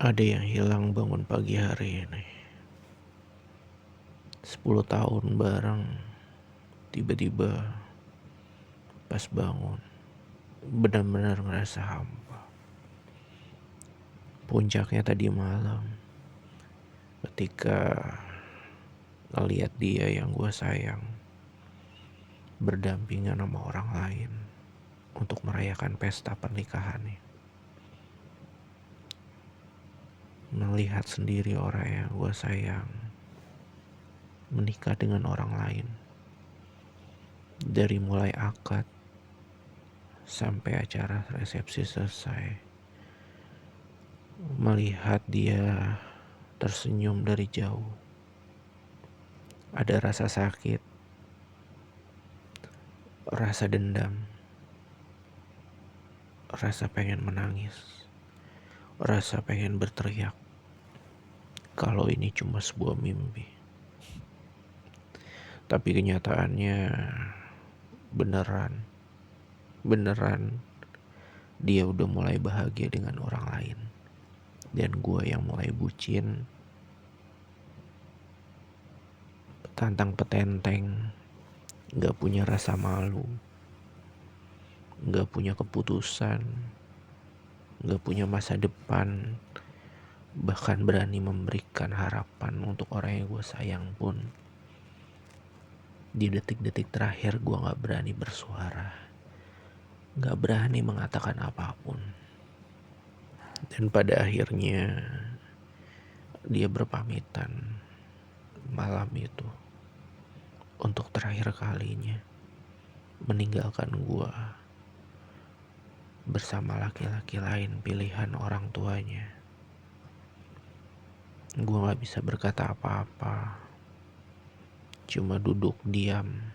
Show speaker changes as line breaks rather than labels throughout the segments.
Ada yang hilang bangun pagi hari ini. 10 tahun bareng, tiba-tiba pas bangun benar-benar ngerasa hampa. Puncaknya tadi malam ketika ngeliat dia yang gue sayang berdampingan sama orang lain untuk merayakan pesta pernikahannya. Melihat sendiri orang yang gue sayang menikah dengan orang lain. Dari mulai akad sampai acara resepsi selesai. Melihat dia tersenyum dari jauh. Ada rasa sakit, rasa dendam, rasa pengen menangis, rasa pengen berteriak kalau ini cuma sebuah mimpi. Tapi kenyataannya beneran dia udah mulai bahagia dengan orang lain. Dan gue yang mulai bucin, petantang petenteng, gak punya rasa malu, gak punya keputusan, gak punya masa depan, bahkan berani memberikan harapan untuk orang yang gue sayang pun. Di detik-detik terakhir gue gak berani bersuara, gak berani mengatakan apapun. Dan pada akhirnya dia berpamitan malam itu untuk terakhir kalinya meninggalkan gue bersama laki-laki lain pilihan orang tuanya. Gue gak bisa berkata apa-apa, cuma duduk diam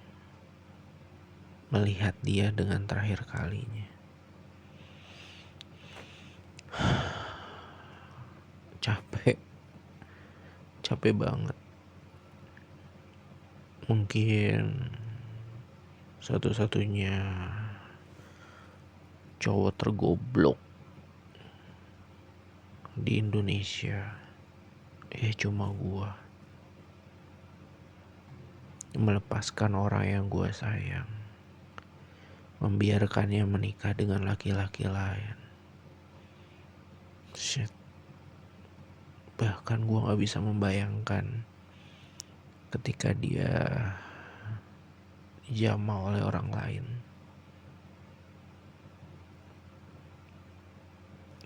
melihat dia dengan terakhir kalinya. Capek banget. Mungkin satu-satunya cowok tergoblok di Indonesia cuma gua. Melepaskan orang yang gua sayang, membiarkannya menikah dengan laki-laki lain. Shit. Bahkan gua gak bisa membayangkan ketika dia dijamah oleh orang lain.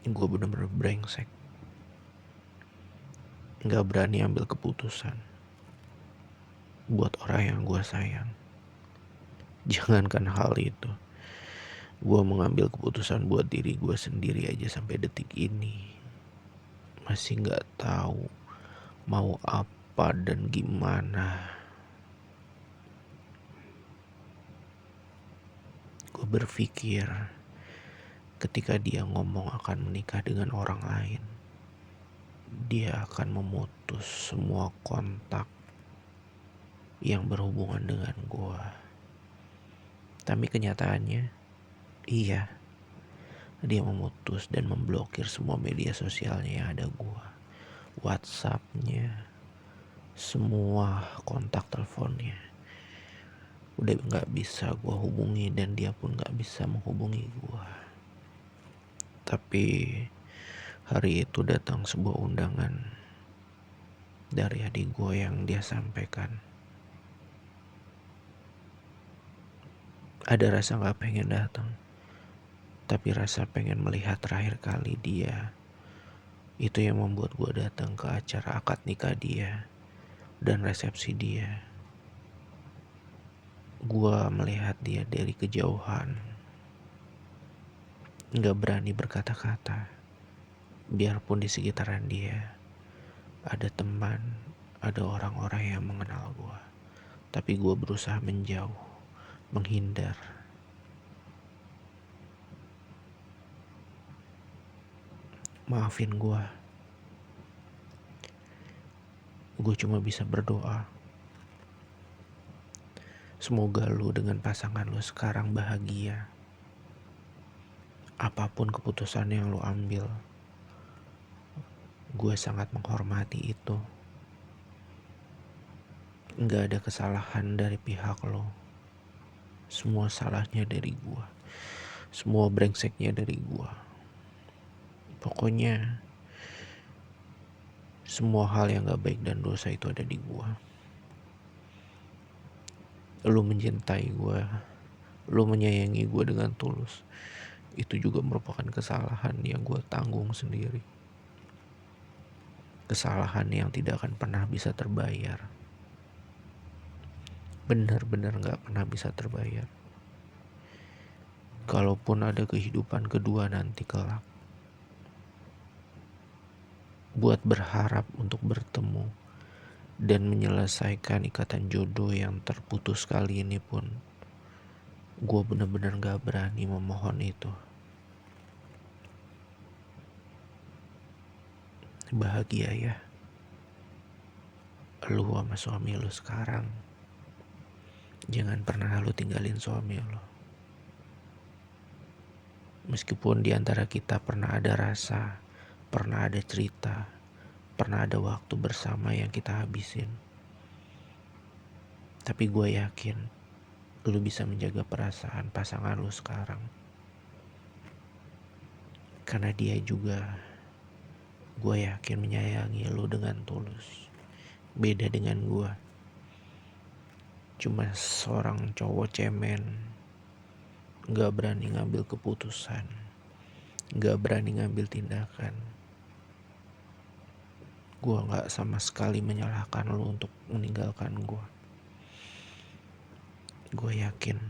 Gue bener-bener brengsek, gak berani ambil keputusan buat orang yang gue sayang. Jangankan hal itu, gue mengambil keputusan buat diri gue sendiri aja sampai detik ini masih gak tahu mau apa dan gimana. Gue berpikir ketika dia ngomong akan menikah dengan orang lain, dia akan memutus semua kontak yang berhubungan dengan gue. Tapi kenyataannya, iya, dia memutus dan memblokir semua media sosialnya yang ada gue. WhatsApp-nya, semua kontak teleponnya. Udah gak bisa gue hubungi dan dia pun gak bisa menghubungi gue. Tapi hari itu datang sebuah undangan dari adik gue yang dia sampaikan. Ada rasa gak pengen datang, tapi rasa pengen melihat terakhir kali dia. Itu yang membuat gue datang ke acara akad nikah dia dan resepsi dia. Gue melihat dia dari kejauhan, gak berani berkata-kata. Biarpun di sekitaran dia ada teman, ada orang-orang yang mengenal gue, tapi gue berusaha menjauh, menghindar. Maafin gue cuma bisa berdoa. Semoga lu dengan pasangan lu sekarang bahagia. Apapun keputusan yang lu ambil, Gue sangat menghormati itu. Nggak ada kesalahan dari pihak lo. Semua salahnya dari gue. Semua brengseknya dari gue. Pokoknya semua hal yang gak baik dan dosa itu ada di gue. Lu mencintai gue, lu menyayangi gue dengan tulus. Itu juga merupakan kesalahan yang gue tanggung sendiri. Kesalahan yang tidak akan pernah bisa terbayar. Benar-benar gak pernah bisa terbayar. Kalaupun ada kehidupan kedua nanti kelak, buat berharap untuk bertemu dan menyelesaikan ikatan jodoh yang terputus kali ini pun, gue benar-benar gak berani memohon itu. Bahagia ya lu sama suami lu sekarang. Jangan pernah lu tinggalin suami lu. Meskipun di antara kita pernah ada rasa, pernah ada cerita, pernah ada waktu bersama yang kita habisin, tapi gue yakin lu bisa menjaga perasaan pasangan lu sekarang. Karena dia juga, gue yakin, menyayangi lu dengan tulus. Beda dengan gue, cuma seorang cowok cemen, gak berani ngambil keputusan, gak berani ngambil tindakan. Gue gak sama sekali menyalahkan lu untuk meninggalkan gue. Gue yakin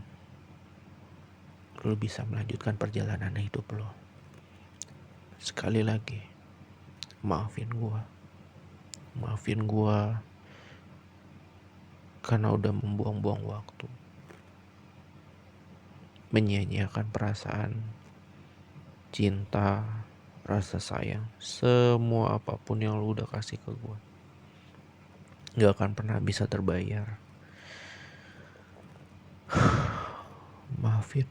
lu bisa melanjutkan perjalanan hidup lu. Sekali lagi, maafin gue. Maafin gue karena udah membuang-buang waktu, menyia-nyiakan perasaan, cinta, rasa sayang, semua apapun yang lu udah kasih ke gue gak akan pernah bisa terbayar. Maafin.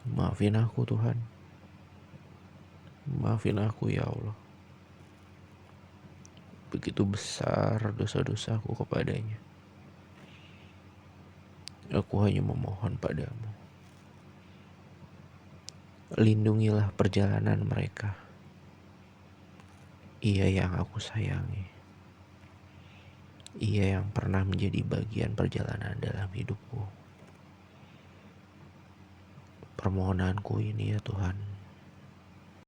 Maafin aku Tuhan. Maafin aku ya Allah. Begitu besar dosa-dosaku kepadanya. Aku hanya memohon padamu, lindungilah perjalanan mereka. Ia yang aku sayangi. Ia yang pernah menjadi bagian perjalanan dalam hidupku. Permohonanku ini ya Tuhan,